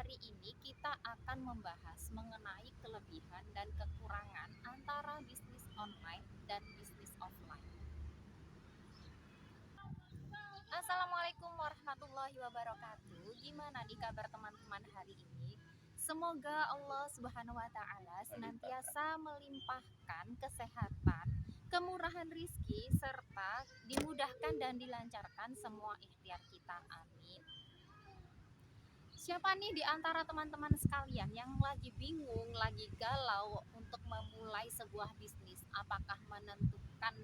hari ini kita akan membahas mengenai kelebihan dan kekurangan antara bisnis online dan bisnis offline. Assalamualaikum warahmatullahi wabarakatuh. Gimana nih kabar teman-teman hari ini? Semoga Allah Subhanahu wa taala senantiasa melimpahkan kesehatan, kemurahan rizki, serta dimudahkan dan dilancarkan semua ikhtiar kita. Amin. Siapa nih di antara teman-teman sekalian yang lagi bingung, lagi galau untuk memulai sebuah bisnis? Apakah menentukan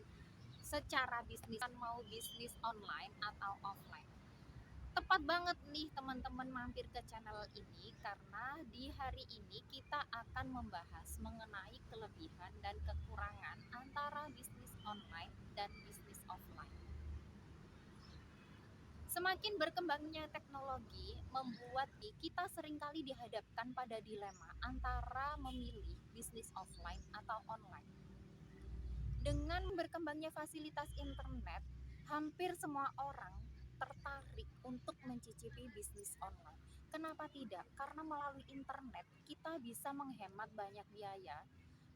secara bisnis mau bisnis online atau offline? Tepat banget nih teman-teman mampir ke channel ini karena di hari ini kita akan membahas mengenai kelebihan dan kekurangan antara bisnis online dan bisnis offline. Semakin berkembangnya teknologi membuat kita seringkali dihadapkan pada dilema antara memilih bisnis offline atau online. Dengan berkembangnya fasilitas internet, hampir semua orang tertarik untuk mencicipi bisnis online. Kenapa tidak? Karena melalui internet kita bisa menghemat banyak biaya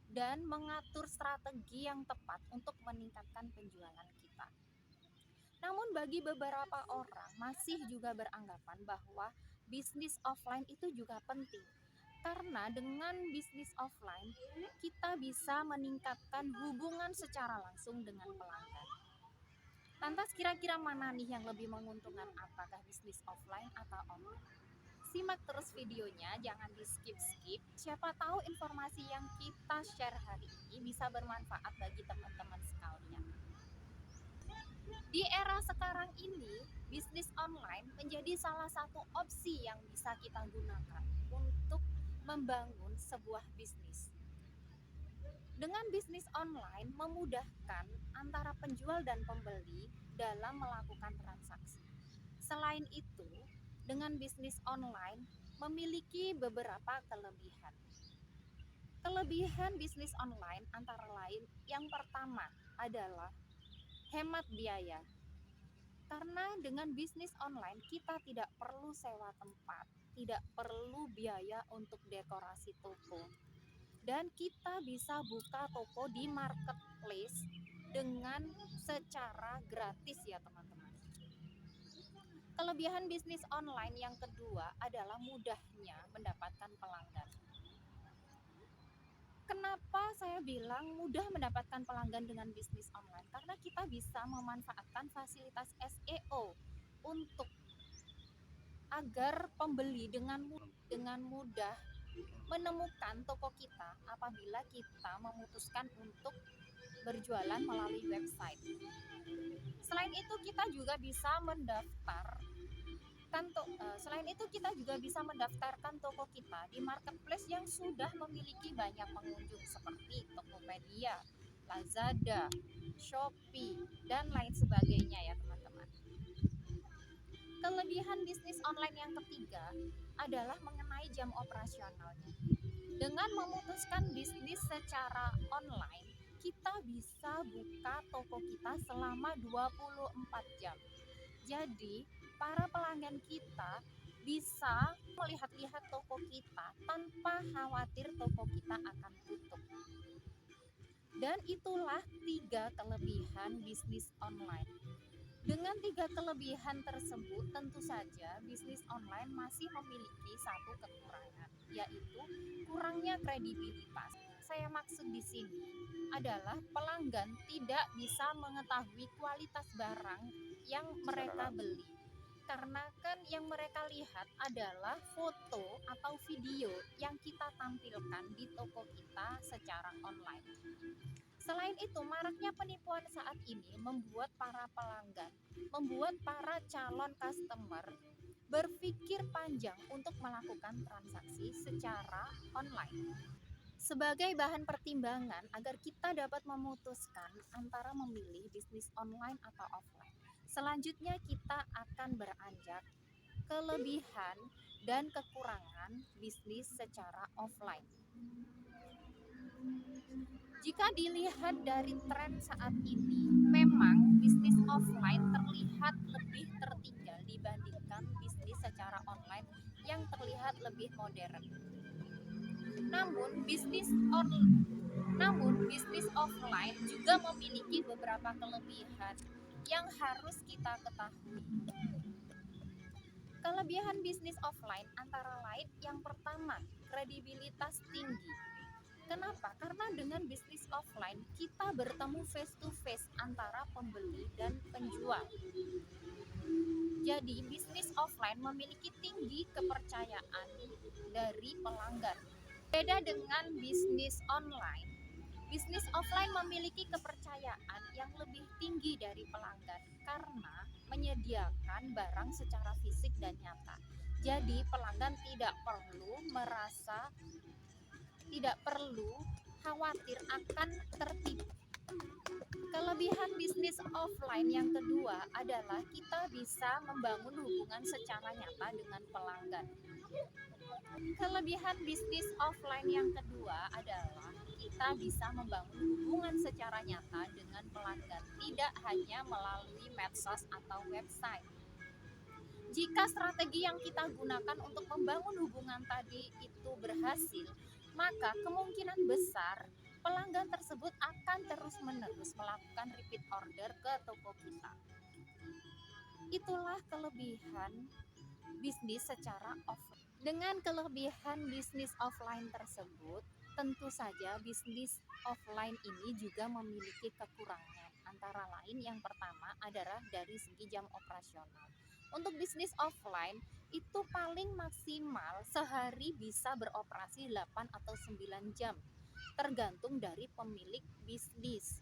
dan mengatur strategi yang tepat untuk meningkatkan penjualan kita. Namun bagi beberapa orang masih juga beranggapan bahwa bisnis offline itu juga penting. Karena dengan bisnis offline kita bisa meningkatkan hubungan secara langsung dengan pelanggan. Lantas kira-kira mana nih yang lebih menguntungkan, apakah bisnis offline atau online? Simak terus videonya, jangan di skip-skip. Siapa tahu informasi yang kita share hari ini bisa bermanfaat bagi teman-teman sekalian. Di era sekarang ini, bisnis online menjadi salah satu opsi yang bisa kita gunakan untuk membangun sebuah bisnis. Dengan bisnis online memudahkan antara penjual dan pembeli dalam melakukan transaksi. Selain itu, dengan bisnis online memiliki beberapa kelebihan. Kelebihan bisnis online antara lain yang pertama adalah hemat biaya. Karena dengan bisnis online kita tidak perlu sewa tempat, tidak perlu biaya untuk dekorasi toko. Dan kita bisa buka toko di marketplace dengan secara gratis ya teman-teman. Kelebihan bisnis online yang kedua adalah mudahnya mendapatkan pelanggan. Kenapa saya bilang mudah mendapatkan pelanggan dengan bisnis online? Karena kita bisa memanfaatkan fasilitas SEO untuk agar pembeli dengan mudah menemukan toko kita apabila kita memutuskan untuk berjualan melalui website. Selain itu kita juga bisa mendaftarkan toko kita di marketplace yang sudah memiliki banyak pengunjung seperti Tokopedia, Lazada, Shopee, dan lain sebagainya ya teman-teman. Kelebihan bisnis online yang ketiga adalah mengenai jam operasionalnya. Dengan memutuskan bisnis secara online, kita bisa buka toko kita selama 24 jam. Jadi, para pelanggan kita bisa melihat-lihat toko kita tanpa khawatir toko kita akan tutup. Dan itulah 3 kelebihan bisnis online. Dengan 3 kelebihan tersebut, tentu saja bisnis online masih memiliki satu kekurangan, yaitu kurangnya kredibilitas. Saya maksud di sini adalah pelanggan tidak bisa mengetahui kualitas barang yang mereka beli. Karena kan yang mereka lihat adalah foto atau video yang kita tampilkan di toko kita secara online. Selain itu, maraknya penipuan saat ini membuat para pelanggan, membuat para calon customer berpikir panjang untuk melakukan transaksi secara online. Sebagai bahan pertimbangan agar kita dapat memutuskan antara memilih bisnis online atau offline. Selanjutnya kita akan beranjak kelebihan dan kekurangan bisnis secara offline. Jika dilihat dari tren saat ini, memang bisnis offline terlihat lebih tertinggal dibandingkan bisnis secara online yang terlihat lebih modern. Namun bisnis offline juga memiliki beberapa kelebihan yang harus kita ketahui. Kelebihan bisnis offline antara lain yang pertama, kredibilitas tinggi. Kenapa? Karena dengan bisnis offline kita bertemu face to face antara pembeli dan penjual. Jadi bisnis offline memiliki tinggi kepercayaan dari pelanggan. Beda dengan bisnis online, bisnis offline memiliki kepercayaan yang lebih tinggi dari pelanggan karena menyediakan barang secara fisik dan nyata. Jadi pelanggan tidak perlu khawatir akan tertipu. Kelebihan bisnis offline yang kedua adalah kita bisa membangun hubungan secara nyata dengan pelanggan. Kelebihan bisnis offline yang kedua adalah kita bisa membangun hubungan secara nyata dengan pelanggan, tidak hanya melalui medsos atau website. Jika strategi yang kita gunakan untuk membangun hubungan tadi itu berhasil, maka kemungkinan besar pelanggan tersebut akan terus-menerus melakukan repeat order ke toko kita. Itulah kelebihan bisnis secara offline. Dengan kelebihan bisnis offline tersebut, tentu saja bisnis offline ini juga memiliki kekurangan. Antara lain yang pertama adalah dari segi jam operasional. Untuk bisnis offline itu paling maksimal sehari bisa beroperasi 8 atau 9 jam, tergantung dari pemilik bisnis,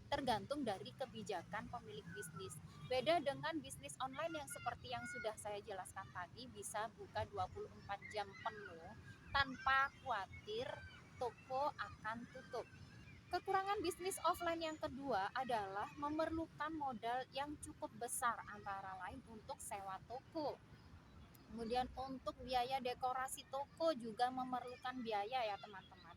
tergantung dari kebijakan pemilik bisnis. Beda dengan bisnis online yang seperti yang sudah saya jelaskan tadi, bisa buka 24 jam penuh tanpa khawatir toko akan tutup. Kekurangan bisnis offline yang kedua adalah memerlukan modal yang cukup besar, antara lain untuk sewa toko. Kemudian untuk biaya dekorasi toko juga memerlukan biaya ya teman-teman.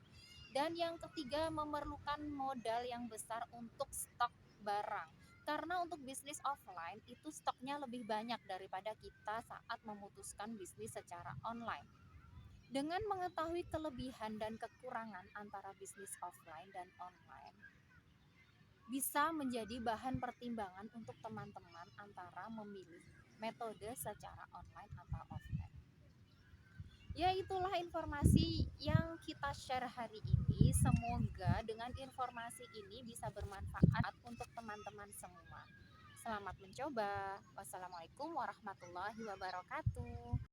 Dan yang ketiga memerlukan modal yang besar untuk stok barang. Karena untuk bisnis offline itu stoknya lebih banyak daripada kita saat memutuskan bisnis secara online. Dengan mengetahui kelebihan dan kekurangan antara bisnis offline dan online, bisa menjadi bahan pertimbangan untuk teman-teman antara memilih metode secara online atau offline. Ya, itulah informasi yang kita share hari ini. Semoga dengan informasi ini bisa bermanfaat untuk teman-teman semua. Selamat mencoba. Wassalamualaikum warahmatullahi wabarakatuh.